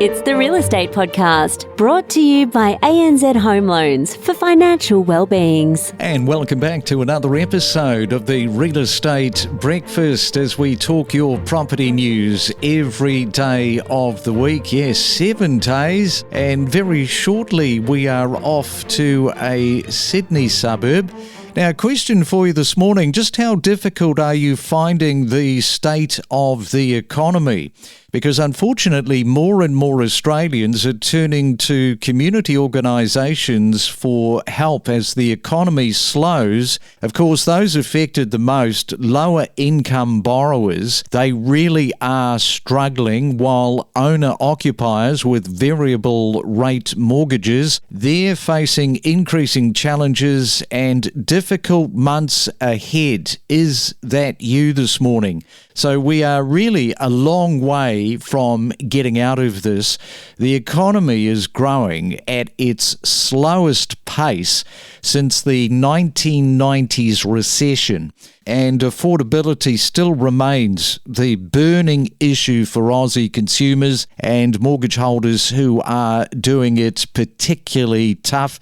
It's the Real Estate Podcast, brought to you by ANZ Home Loans for financial well-beings. And welcome back to another episode of the Real Estate Breakfast as we talk your property news every day of the week. Yes, 7 days. And very shortly we are off to a Sydney suburb. Now, a question for you this morning, just how difficult are you finding the state of the economy? Because unfortunately, more and more Australians are turning to community organisations for help as the economy slows. Of course, those affected the most, lower income borrowers, they really are struggling, while owner-occupiers with variable rate mortgages, they're facing increasing challenges and difficult months ahead. Is that you this morning? So we are really a long way from getting out of this. The economy is growing at its slowest pace since the 1990s recession, and affordability still remains the burning issue for Aussie consumers and mortgage holders who are doing it particularly tough.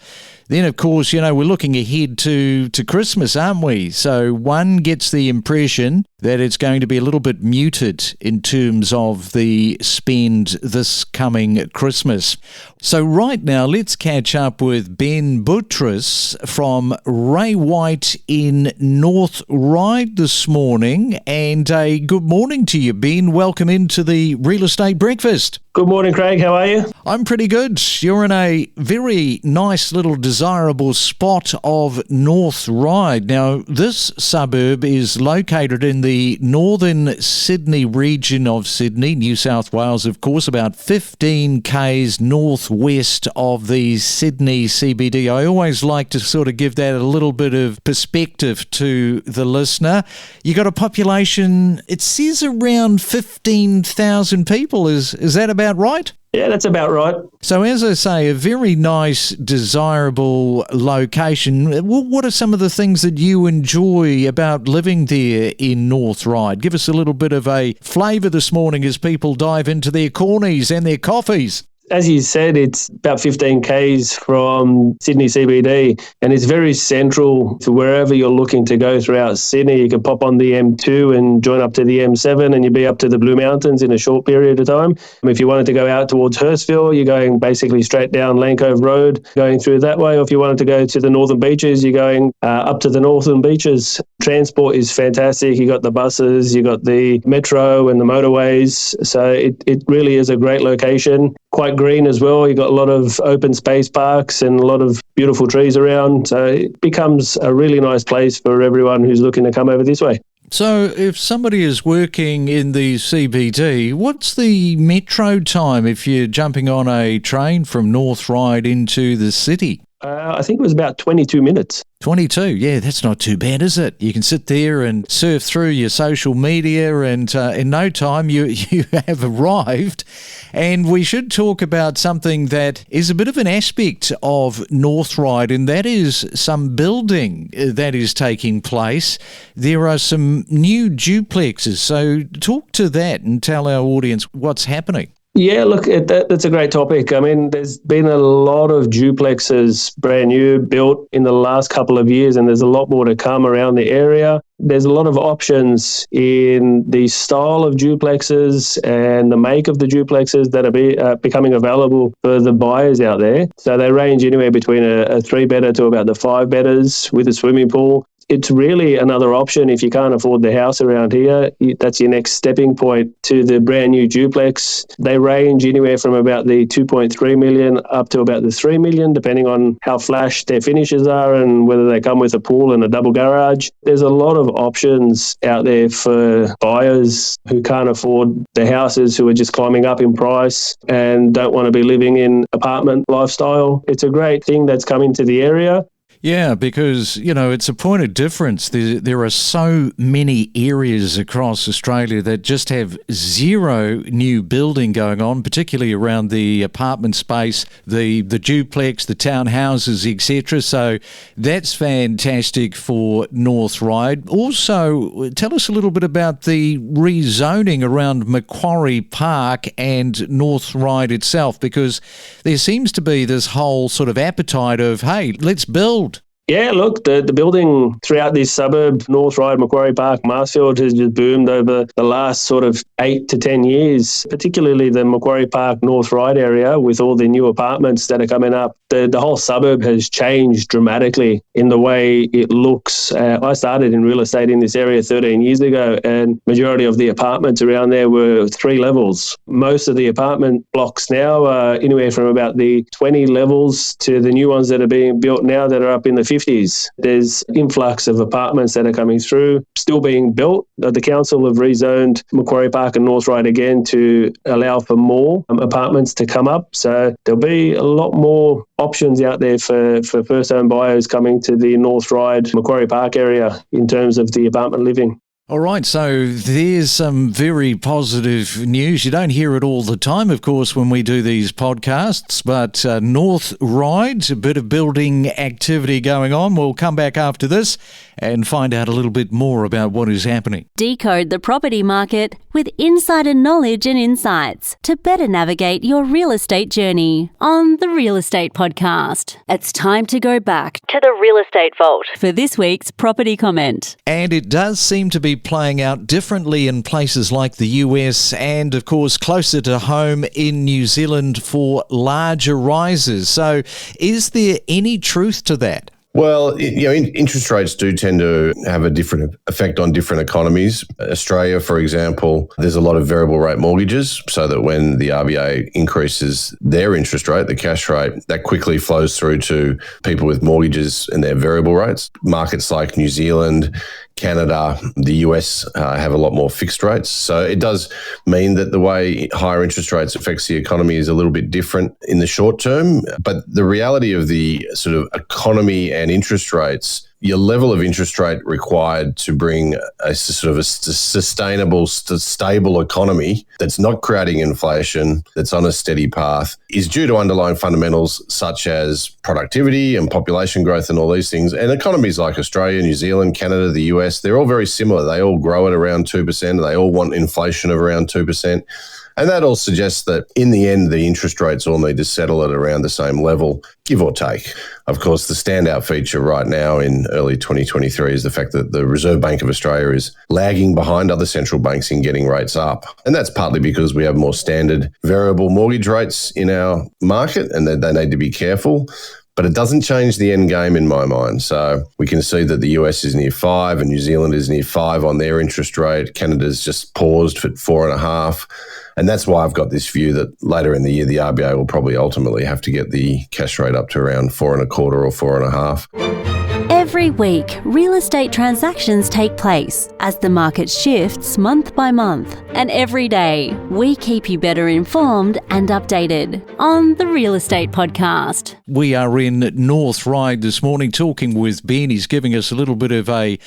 Then, of course, we're looking ahead to Christmas, aren't we? So one gets the impression that it's going to be a little bit muted in terms of the spend this coming Christmas. So right now, let's catch up with Ben Buttress from Ray White in North Ryde this morning. And a good morning to you, Ben. Welcome into the Real Estate Breakfast. Good morning, Craig. How are you? I'm pretty good. You're in a very nice little desirable spot of North Ryde. Now, this suburb is located in the northern Sydney region of Sydney, New South Wales, of course, about 15 k's northwest of the Sydney CBD. I always like to sort of give that a little bit of perspective to the listener. You got a population, it says around 15,000 people. Is that about right? Yeah, that's about right. So as I say, a very nice, desirable location. What are some of the things that you enjoy about living there in North Ryde? Give us a little bit of a flavour this morning as people dive into their cornies and their coffees. As you said, it's about 15 k's from Sydney CBD, and it's very central to wherever you're looking to go throughout Sydney. You can pop on the M2 and join up to the M7, and you'll be up to the Blue Mountains in a short period of time. If you wanted to go out towards Hurstville, you're going basically straight down Lane Cove Road, going through that way. Or if you wanted to go to the Northern Beaches, you're going up to the Northern Beaches. Transport is fantastic. You got the buses, you got the metro and the motorways. So it really is a great location. Quite green as well. You got a lot of open space parks and a lot of beautiful trees around. So it becomes a really nice place for everyone who's looking to come over this way. So if somebody is working in the CBD, what's the metro time if you're jumping on a train from North Ryde into the city? I think it was about 22 minutes. 22, yeah, that's not too bad, is it? You can sit there and surf through your social media and in no time you have arrived. And we should talk about something that is a bit of an aspect of North Ryde, and that is some building that is taking place. There are some new duplexes, so talk to that and tell our audience what's happening. Yeah, look, that's a great topic. I mean, there's been a lot of duplexes brand new built in the last couple of years, and there's a lot more to come around the area. There's a lot of options in the style of duplexes and the make of the duplexes that are becoming available for the buyers out there. So they range anywhere between a 3-bedder to about the 5-bedders with a swimming pool. It's really another option if you can't afford the house around here. That's your next stepping point to the brand new duplex. They range anywhere from about the 2.3 million up to about the 3 million, depending on how flash their finishes are and whether they come with a pool and a double garage. There's a lot of options out there for buyers who can't afford the houses, who are just climbing up in price and don't want to be living in apartment lifestyle. It's a great thing that's coming to the area. Yeah, because, it's a point of difference. There are so many areas across Australia that just have zero new building going on, particularly around the apartment space, the duplex, the townhouses, etc. So that's fantastic for North Ryde. Also, tell us a little bit about the rezoning around Macquarie Park and North Ryde itself, because there seems to be this whole sort of appetite of, hey, let's build. Yeah, look, the building throughout this suburb, North Ryde, Macquarie Park, Marsfield, has just boomed over the last sort of 8 to 10 years, particularly the Macquarie Park, North Ryde area with all the new apartments that are coming up. The whole suburb has changed dramatically in the way it looks. I started in real estate in this area 13 years ago, and majority of the apartments around there were 3 levels. Most of the apartment blocks now are anywhere from about the 20 levels to the new ones that are being built now that are up in the 50s. There's influx of apartments that are coming through, still being built. The council have rezoned Macquarie Park and North Ryde again to allow for more apartments to come up. So there'll be a lot more options out there for first-home buyers coming to the North Ryde, Macquarie Park area in terms of the apartment living. All right, so there's some very positive news. You don't hear it all the time, of course, when we do these podcasts, but North Ryde, a bit of building activity going on. We'll come back after this and find out a little bit more about what is happening. Decode the property market with insider knowledge and insights to better navigate your real estate journey on the Real Estate Podcast. It's time to go back to the Real Estate Vault for this week's property comment. And it does seem to be playing out differently in places like the US and, of course, closer to home in New Zealand for larger rises. So is there any truth to that? Well, interest rates do tend to have a different effect on different economies. Australia, for example, there's a lot of variable rate mortgages, so that when the RBA increases their interest rate, the cash rate, that quickly flows through to people with mortgages and their variable rates. Markets like New Zealand, Canada, the US have a lot more fixed rates. So it does mean that the way higher interest rates affects the economy is a little bit different in the short term. But the reality of the sort of economy and interest rates, your level of interest rate required to bring a sort of a sustainable, stable economy that's not creating inflation, that's on a steady path, is due to underlying fundamentals such as productivity and population growth and all these things. And economies like Australia, New Zealand, Canada, the US, they're all very similar. They all grow at around 2%. And they all want inflation of around 2%. And that all suggests that in the end, the interest rates all need to settle at around the same level, give or take. Of course, the standout feature right now in early 2023 is the fact that the Reserve Bank of Australia is lagging behind other central banks in getting rates up. And that's partly because we have more standard variable mortgage rates in our market and they need to be careful. But it doesn't change the end game in my mind. So we can see that the US is near 5 and New Zealand is near 5 on their interest rate. Canada's just paused at 4.5. And that's why I've got this view that later in the year, the RBA will probably ultimately have to get the cash rate up to around 4.25 or 4.5. Every week, real estate transactions take place as the market shifts month by month. And every day, we keep you better informed and updated on the Real Estate Podcast. We are in North Ryde this morning talking with Ben. He's giving us a little bit of a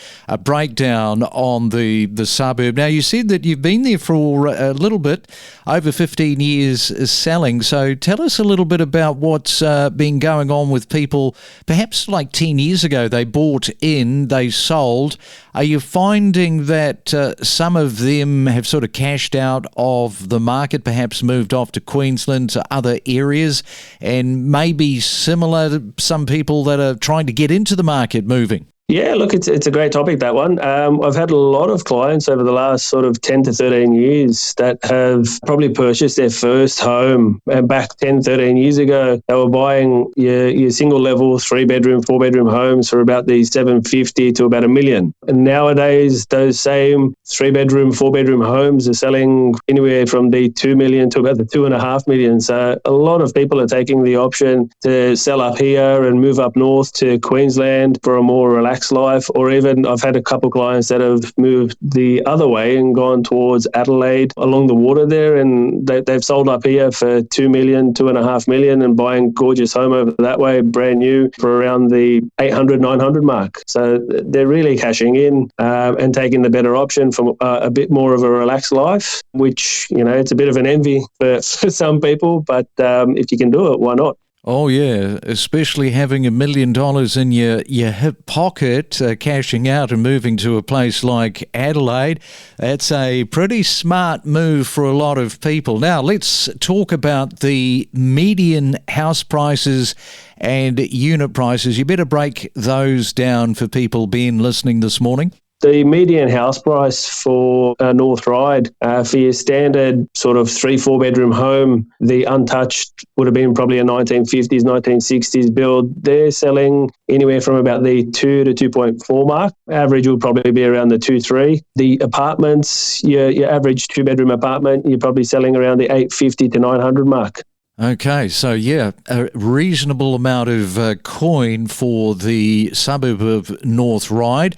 breakdown on the suburb. Now, you said that you've been there for a little bit, over 15 years selling. So tell us a little bit about what's been going on with people, perhaps like 10 years ago. They bought in, they sold. Are you finding that some of them have sort of cashed out of the market, perhaps moved off to Queensland, to other areas, and maybe similar to some people that are trying to get into the market moving? Yeah, look, it's a great topic, that one. I've had a lot of clients over the last sort of 10 to 13 years that have probably purchased their first home. And back 10, 13 years ago, they were buying your single level, 3-bedroom, 4-bedroom homes for about the $750,000 to about $1 million. And nowadays, those same 3-bedroom, 4-bedroom homes are selling anywhere from the $2 million to about the $2.5 million. So a lot of people are taking the option to sell up here and move up north to Queensland for a more relaxed relaxed life, or even I've had a couple of clients that have moved the other way and gone towards Adelaide along the water there, and they've sold up here for $2 million, $2.5 million, and buying gorgeous home over that way, brand new, for around the 800, 900 mark. So they're really cashing in and taking the better option for a bit more of a relaxed life, which, it's a bit of an envy for some people, but if you can do it, why not? Oh, yeah, especially having $1 million in your hip pocket, cashing out and moving to a place like Adelaide. That's a pretty smart move for a lot of people. Now, let's talk about the median house prices and unit prices. You better break those down for people, Ben, listening this morning. The median house price for North Ryde, for your standard sort of 3-4 bedroom home, the untouched would have been probably a 1950s, 1960s build. They're selling anywhere from about the 2 to 2.4 mark. Average would probably be around the 2-3. The apartments, your average 2-bedroom apartment, you're probably selling around the 850 to 900 mark. Okay, so yeah, a reasonable amount of coin for the suburb of North Ryde,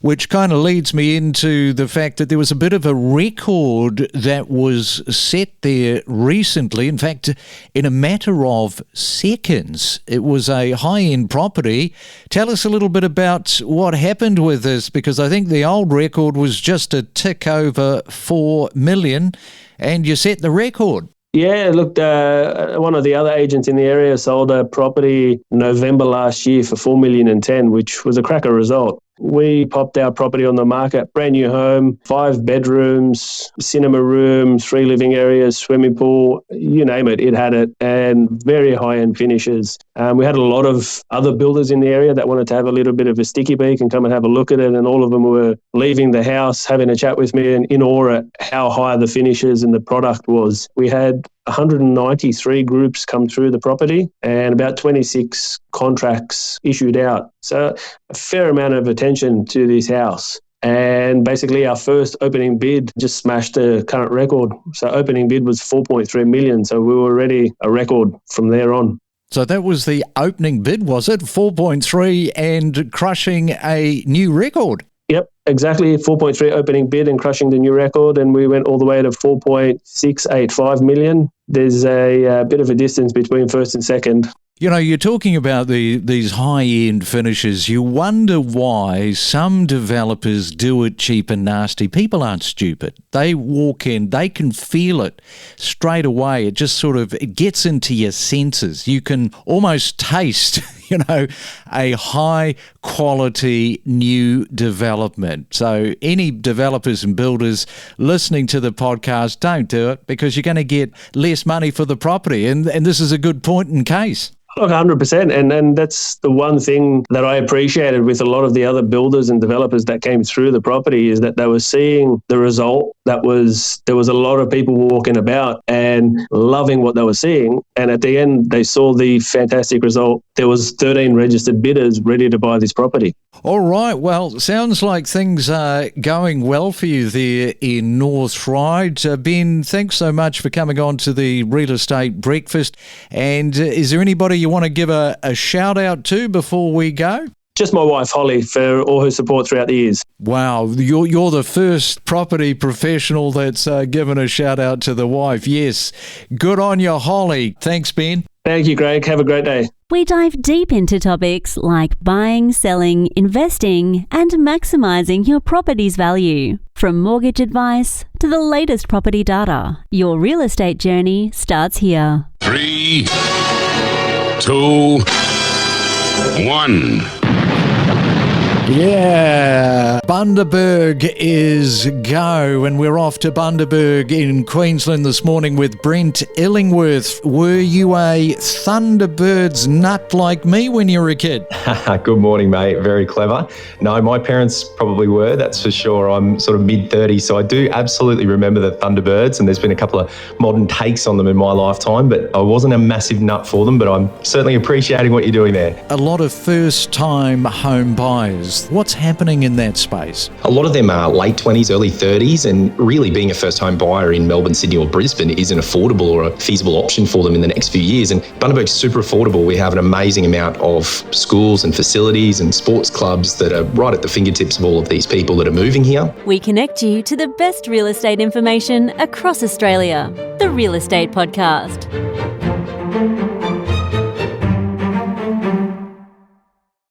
which kind of leads me into the fact that there was a bit of a record that was set there recently. In fact, in a matter of seconds, it was a high-end property. Tell us a little bit about what happened with this, because I think the old record was just a tick over 4 million, and you set the record. Yeah, look, one of the other agents in the area sold a property November last year for $4 million and 10, which was a cracker result. We popped our property on the market, brand new home, 5 bedrooms, cinema room, 3 living areas, swimming pool, you name it, it had it, and very high-end finishes. We had a lot of other builders in the area that wanted to have a little bit of a sticky beak and come and have a look at it, and all of them were leaving the house, having a chat with me, and in awe at how high the finishes and the product was. We had 193 groups come through the property and about 26 contracts issued out. So a fair amount of attention to this house. And basically our first opening bid just smashed the current record. So opening bid was 4.3 million. So we were already a record from there on. So that was the opening bid, was it? 4.3 and crushing a new record. Yep, exactly. 4.3 opening bid and crushing the new record. And we went all the way to 4.685 million. There's a bit of a distance between first and second. You know, you're talking about these high-end finishes. You wonder why some developers do it cheap and nasty. People aren't stupid. They walk in, they can feel it straight away. It just it gets into your senses. You can almost taste, a high-quality new development. So any developers and builders listening to the podcast, don't do it, because you're going to get less money for the property. And this is a good point in case. Look, 100%. And that's the one thing that I appreciated with a lot of the other builders and developers that came through the property is that they were seeing the result. There was a lot of people walking about and loving what they were seeing. And at the end, they saw the fantastic result. There was 13 registered bidders ready to buy this property. All right. Well, sounds like things are going well for you there in North Ryde. Ben, thanks so much for coming on to the Real Estate Breakfast. And is there anybody you want to give a shout out to before we go? Just my wife, Holly, for all her support throughout the years. Wow, you're the first property professional that's given a shout out to the wife. Yes, good on you, Holly. Thanks, Ben. Thank you, Greg. Have a great day. We dive deep into topics like buying, selling, investing, and maximising your property's value. From mortgage advice to the latest property data, your real estate journey starts here. 3, 2, 1. Yeah, Bundaberg is go, and we're off to Bundaberg in Queensland this morning with Brent Illingworth. Were you a Thunderbirds nut like me when you were a kid? Good morning, mate. Very clever. No, my parents probably were, that's for sure. I'm sort of mid-30s, so I do absolutely remember the Thunderbirds, and there's been a couple of modern takes on them in my lifetime, but I wasn't a massive nut for them, but I'm certainly appreciating what you're doing there. A lot of first-time home buyers millennials. What's happening in that space? A lot of them are late 20s, early 30s, and really being a first home buyer in Melbourne, Sydney or Brisbane is an affordable or a feasible option for them in the next few years. And Bundaberg's super affordable. We have an amazing amount of schools and facilities and sports clubs that are right at the fingertips of all of these people that are moving here. We connect you to the best real estate information across Australia. The Real Estate Podcast.